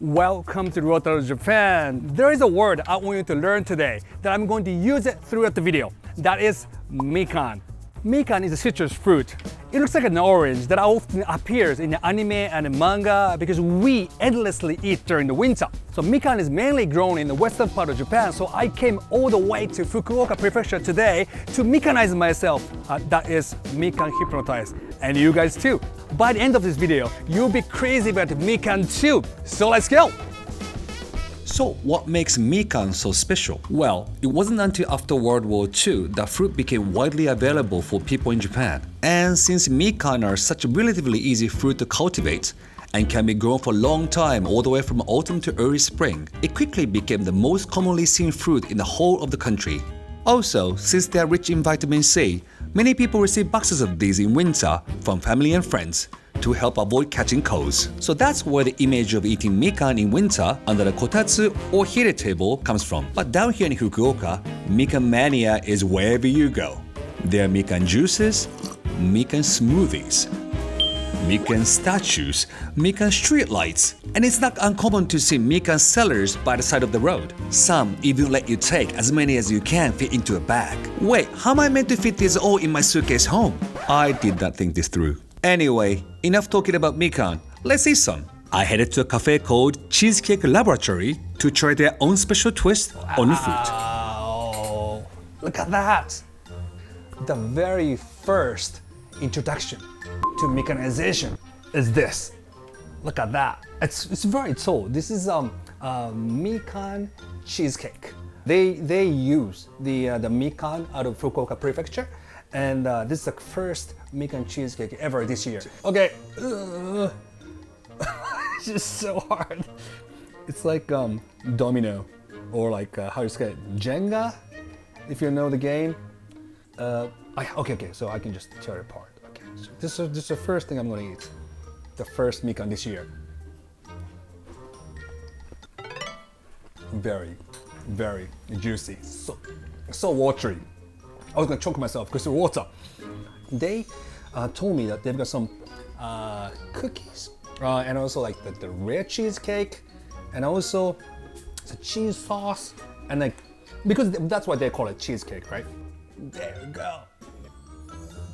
Welcome to Ryotaro, Japan. There is a word I want you to learn today that I'm going to use it throughout the video. That is MIKAN. MIKAN is a citrus fruit. It looks like an orange that often appears in the anime and manga because we endlessly eat during the winter. So MIKAN is mainly grown in the western part of Japan, so I came all the way to Fukuoka prefecture today to Mikanize myself. That is MIKAN hypnotized. And you guys too. By the end of this video, you'll be crazy about MIKAN too. So let's go! So what makes MIKAN so special? Well, it wasn't until after World War II that fruit became widely available for people in Japan. And since MIKAN are such a relatively easy fruit to cultivate and can be grown for a long time all the way from autumn to early spring, it quickly became the most commonly seen fruit in the whole of the country. Also, since they are rich in vitamin C, many people receive boxes of these in winter from family and friends to help avoid catching colds. So that's where the image of eating MIKAN in winter under the kotatsu or hire table comes from. But down here in Fukuoka, MIKAN mania is wherever you go. There are MIKAN juices, MIKAN smoothies, MIKAN statues, MIKAN streetlights, and it's not uncommon to see MIKAN sellers by the side of the road. Some even let you take as many as you can fit into a bag. Wait, how am I meant to fit these all in my suitcase home? I did not think this through. Anyway, enough talking about MIKAN. Let's eat some. I headed to a cafe called Cheesecake Laboratory to try their own special twist on the fruit. Wow, look at that! The very first introduction to Mikanization is this. Look at that. It's very tall. This is MIKAN cheesecake. They use the MIKAN out of Fukuoka prefecture, and this is the first MIKAN cheesecake ever this year. Okay, it's just so hard. It's like domino, or like how you say it, Jenga, if you know the game. Okay, so I can just tear it apart. Okay, so this is the first thing I'm gonna eat. The first MIKAN this year. Very, very juicy. So watery. I was gonna choke myself because of water. They told me that they've got some cookies and also like the red cheesecake and also the cheese sauce and like because that's why they call it cheesecake, right? There you go.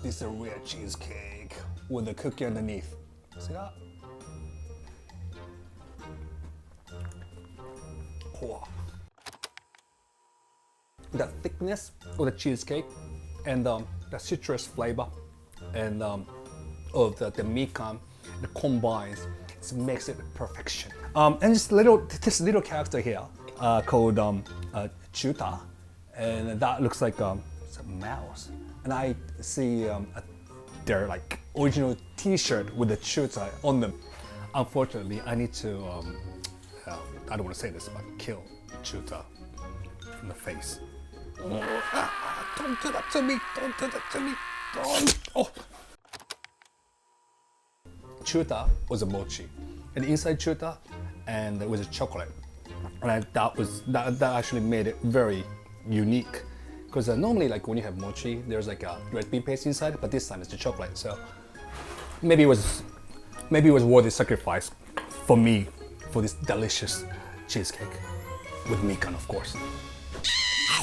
This is a red cheesecake with the cookie underneath. See that? Wow. The thickness of the cheesecake and the citrus flavor and of the MIKAN, it combines, it makes it perfection. And this little character here called Chuta, and that looks like it's a mouse. And I see their like original T-shirt with the Chuta on them. Unfortunately, I need to I don't want to say this, but kill Chuta in the face. Don't do that to me! Don't do that to me! Don't! Oh! Chuta was a mochi, and inside Chuta, and it was a chocolate, and that actually made it very unique. Because normally, like when you have mochi, there's like a red bean paste inside, but this time it's the chocolate. So maybe it was worth the sacrifice for me for this delicious cheesecake with MIKAN, of course.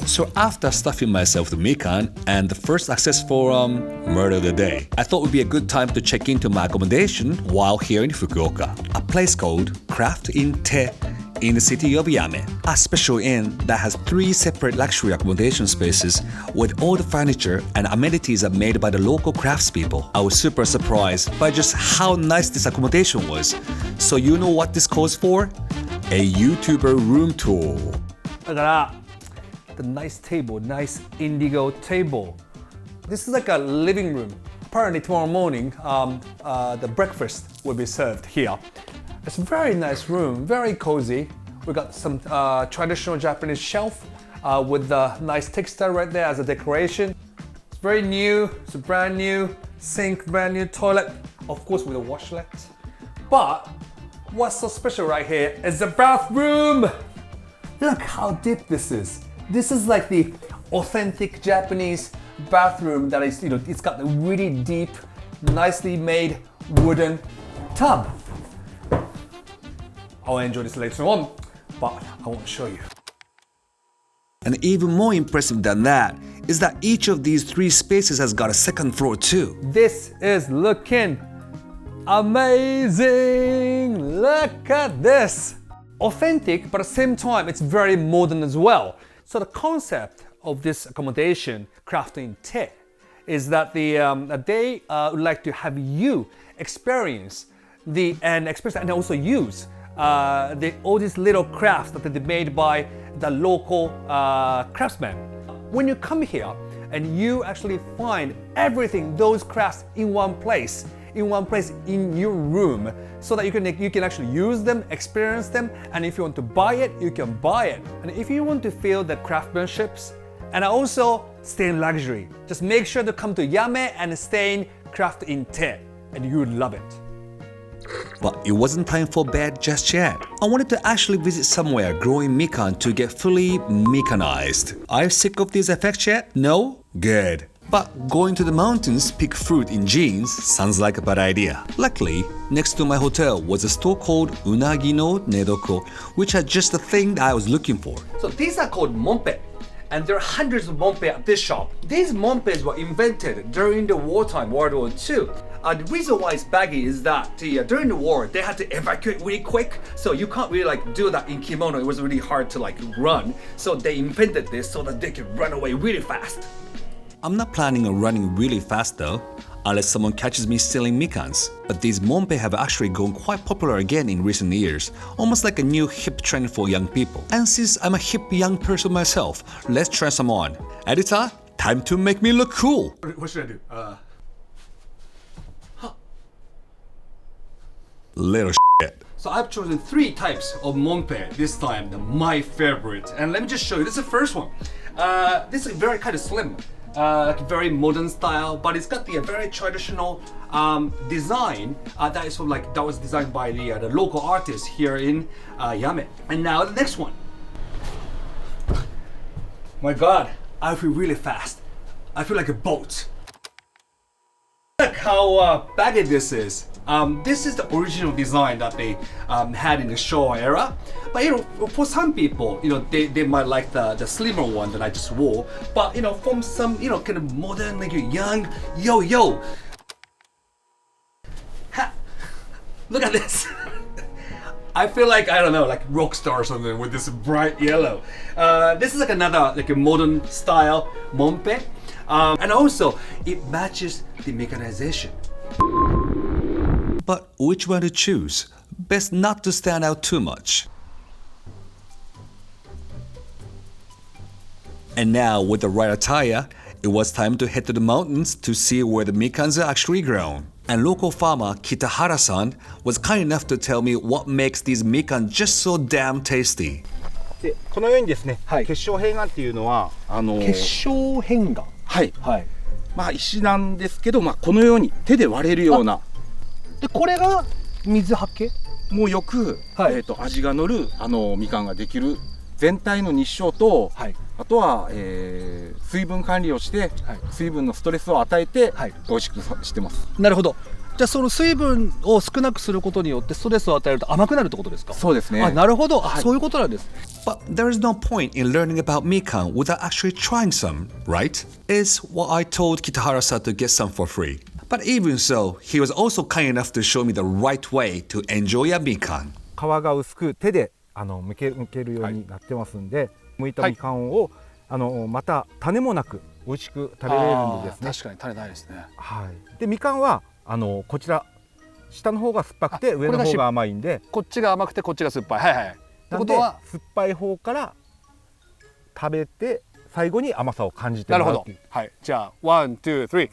So after stuffing myself with MIKAN and the first successful murder of the day, I thought it would be a good time to check into my accommodation while here in Fukuoka, a place called Craft in Te in the city of Yame, a special inn that has 3 separate luxury accommodation spaces with all the furniture and amenities are made by the local craftspeople. I was super surprised by just how nice this accommodation was. So you know what this calls for? A YouTuber room tour. Look at that. The nice table, nice indigo table. This is like a living room. Apparently tomorrow morning, the breakfast will be served here. It's a very nice room, very cozy. We got some traditional Japanese shelf with the nice textile right there as a decoration. It's very new, it's a brand new sink, brand new toilet, of course with a washlet. But what's so special right here is the bathroom. Look how deep this is. This is like the authentic Japanese bathroom that is, it's got a really deep, nicely made wooden tub. I'll enjoy this later on, but I won't show you. And even more impressive than that is that each of these 3 spaces has got a second floor too. This is looking amazing! Look at this! Authentic, but at the same time, it's very modern as well. So the concept of this accommodation, Crafting Te, is that they would like to have you experience and also use all these little crafts that are made by the local craftsmen. When you come here and you actually find everything, those crafts in one place in your room, so that you can actually use them, experience them, and if you want to buy it, you can buy it. And if you want to feel the craftsmanships and also stay in luxury, just make sure to come to Yame and stay in Crafting Te, and you would love it. But it wasn't time for bed just yet. I wanted to actually visit somewhere growing mikan to get fully mikanized. Are you sick of these effects yet? No? Good. But going to the mountains pick fruit in jeans sounds like a bad idea. Luckily, next to my hotel was a store called Unagi no Nedoko, which had just the thing that I was looking for. So these are called monpe, and there are hundreds of monpe at this shop. These monpes were invented during the wartime, World War II. The reason why it's baggy is that during the war they had to evacuate really quick, so you can't really do that in kimono. It was really hard to run, so they invented this so that they could run away really fast. I'm not planning on running really fast though, unless someone catches me stealing mikans. But these monpe have actually gone quite popular again in recent years, almost like a new hip trend for young people. And since I'm a hip young person myself, let's try some on. Editor, time to make me look cool. What should I do? Little shit. So I've chosen 3 types of monpe this time, my favorite. And let me just show you. This is the first one. This is very kind of slim. Very modern style, but it's got the very traditional design that is that was designed by the local artist here in Yame. And now the next one. My God, I feel really fast. I feel like a boat. Look how baggy this is. This is the original design that they had in the Showa era. But for some people, they might like the slimmer one that I just wore. But from some kind of modern, young, yo. Ha! Look at this. I feel like, I don't know, like rock star or something with this bright yellow. This is another a modern style monpe. And also, it matches the mechanization. But which one to choose? Best not to stand out too much. And now with the right attire, it was time to head to the mountains to see where the mikans are actually grown. And local farmer Kitahara-san was kind enough to tell me what makes these mikan just so damn tasty. でこのようにですね、結晶片岩っていうのは結晶片岩。はい。石なんですけど、このように手で割れるような。でこれが水はけ？もうよく、味が乗るみかんができる全体の日照と、あとは、水分管理をして、水分のストレスを与えて、美味しくしてます。なるほど。じゃあその水分を少なくすることによってストレスを与えると甘くなるってことですか？そうですね。なるほど。そういうことなんです。But there is no point in learning about mikan without actually trying some, right? Is what I told Kitahara-san to get some for free. But even so, he was also kind enough to show me the right way to enjoy a mikan. 皮が薄く手で剥けるようになってますんで、剥いたみかんをまた種もなく美味しく食べれるんでですね。確かに種ないですね。でみかんはこちら下の方が酸っぱくて上の方が甘いんで、こっちが甘くてこっちが酸っぱい。ってことは酸っぱい方から食べて最後に甘さを感じてもらうっていう。はい。じゃあ1、2、3。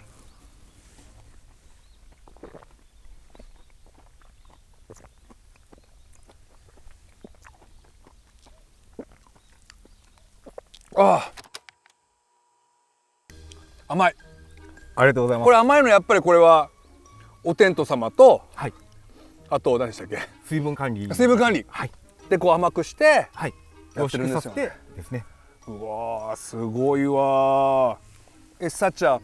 甘い。ありがとうございます。これ甘いのやっぱりこれはお天道様と、あと何でしたっけ？水分管理。でこう甘くして、凝縮させてですね。うわーすごいわー。It's such a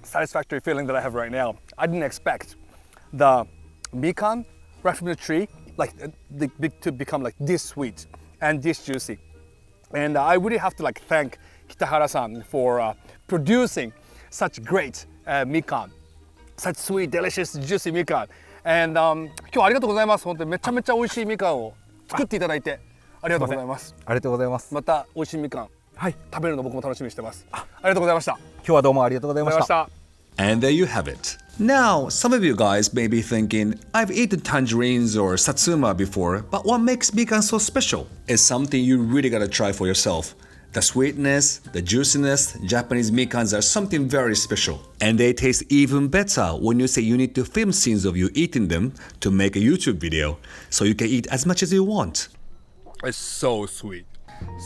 satisfactory feeling that I have right now. I didn't expect the mikan right from the tree like to become like this sweet and this juicy. And I really have to like thank Kitahara-san for producing such great mikan, such sweet, delicious, juicy mikan. And 今日はありがとうございます。本当にめちゃめちゃ美味しいみかんを作っていただいてありがとうございます。ありがとうございます。また美味しいみかん、はい、食べるの僕も楽しみにしてます。ありがとうございました。今日はどうもありがとうございました。And there you have it. Now, some of you guys may be thinking, I've eaten tangerines or satsuma before, but what makes mikan so special? It's something you really gotta try for yourself. The sweetness, the juiciness, Japanese mikans are something very special. And they taste even better when you say you need to film scenes of you eating them to make a YouTube video, so you can eat as much as you want. It's so sweet.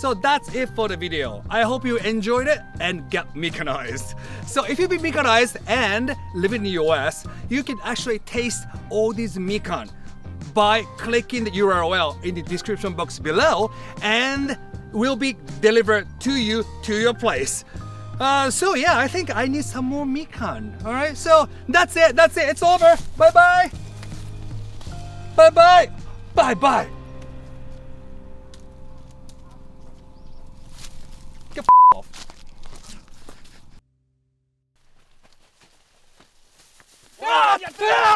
So that's it for the video. I hope you enjoyed it and get mikanized. So if you've been mikanized and live in the US, you can actually taste all these mikan by clicking the URL in the description box below, and will be delivered to you to your place. So yeah, I think I need some more mikan. All right, so that's it. It's over. Bye bye. Bye bye. Bye bye. Get off. Ah!